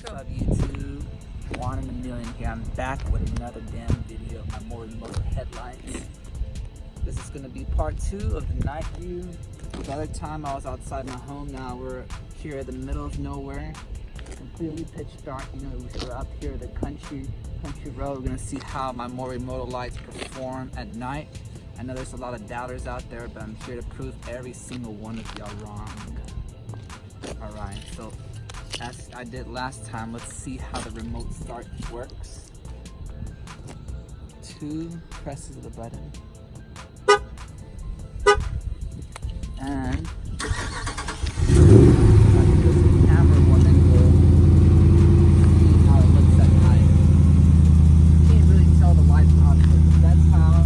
What's up, YouTube? One in a million here. I'm back with another damn video of my Morimoto headlights. This is gonna be part 2 of the night view. The other time I was outside my home. Now we're here at the middle of nowhere, completely pitch dark. You know, we're up here at the country road. We're gonna see how my Morimoto lights perform at night. I know there's a lot of doubters out there, but I'm here to prove every single one of y'all wrong. Alright, so as I did last time, let's see how the remote start works. 2 presses of the button. And the camera will then go see how it looks at night. You can't really tell the lights output. That's how,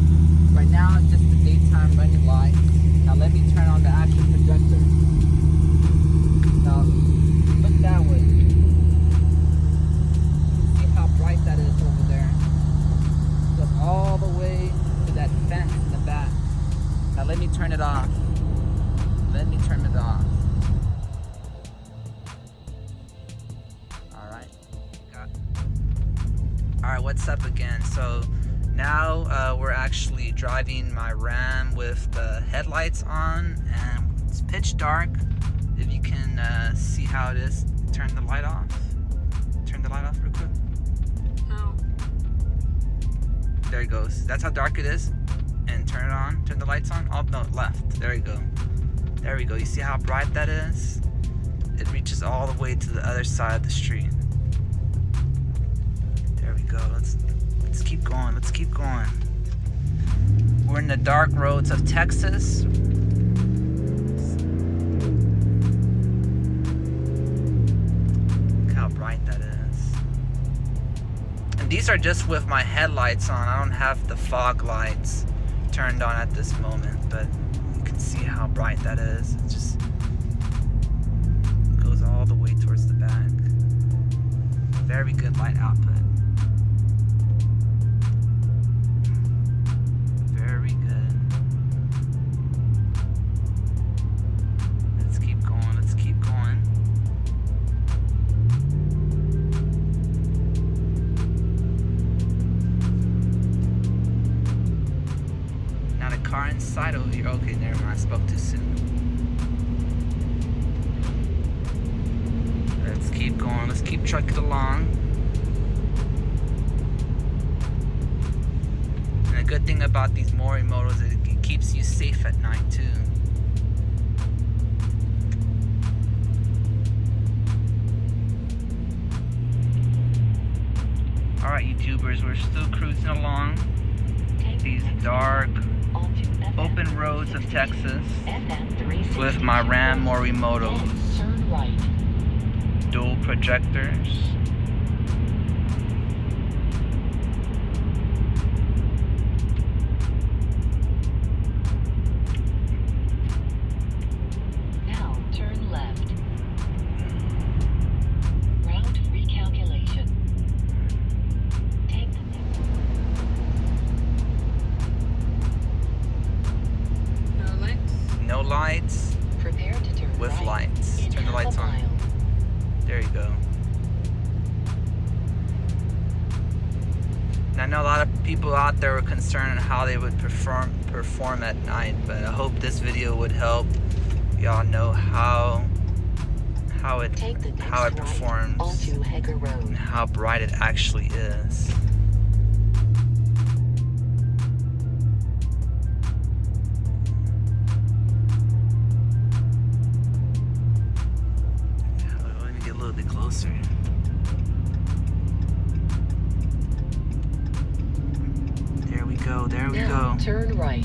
right now it's just the daytime running light. Now let me turn on the action projector. Now, look that way. See how bright that is over there. Goes all the way to that fence in the back. Now let me turn it off. Let me turn it off. Alright, what's up again? So now we're actually driving my Ram with the headlights on, and it's pitch dark. If you can see how it is, turn the light off. Turn the light off real quick. How? There it goes. That's how dark it is. And turn it on. Turn the lights on. Oh no, left. There you go. There we go. You see how bright that is? It reaches all the way to the other side of the street. There we go. Let's keep going. Let's keep going. We're in the dark roads of Texas. Look how bright that is. And these are just with my headlights on. I don't have the fog lights turned on at this moment, but you can see how bright that is. It just goes all the way towards the back. Very good light output. Very good. Let's keep going. Let's keep going. Not a car inside over here. Okay, never mind. I spoke too soon. Let's keep going. Let's keep trucking along. And the good thing about these Morimotos is it keeps you safe at night too. Alright, YouTubers, we're still cruising along these dark, open roads of Texas with my Ram Morimotos. Dual projectors. Now turn left. Route recalculation. Take the No lights? No lights Prepare to turn with right. lights. In Turn the half lights a on. mile. There you go. And I know a lot of people out there were concerned on how they would perform at night, but I hope this video would help y'all know how it Take the next performs right onto Heger and Road. how bright it actually is. Let me get a little bit closer. There we go, there we Now go. turn right.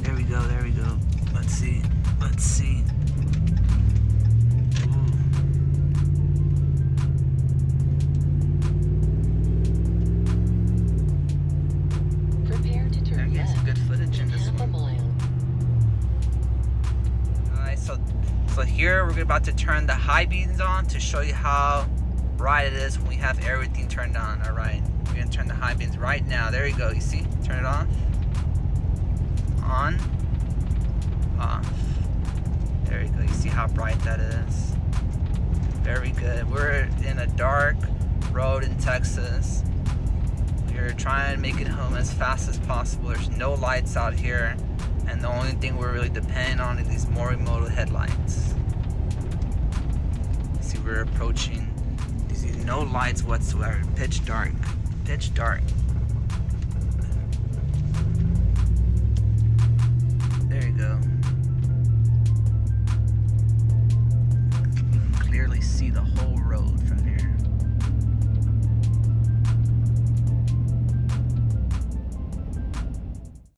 There we go, there we go. Let's see, let's see. Ooh. Prepare to I'm turn getting some left. good footage in In this half a one. mile. Alright, so here we're about to turn the high beams on to show you how bright it is when we have everything turned on. Alright, we're gonna turn the high beams right now. There you go, you see? Turn it on. On. Off. There you go, you see how bright that is? Very good. We're in a dark road in Texas. We're trying to make it home as fast as possible. There's no lights out here, and the only thing we're really depending on is these Morimoto headlights. See, we're approaching. You see no lights whatsoever. Pitch dark. Pitch dark.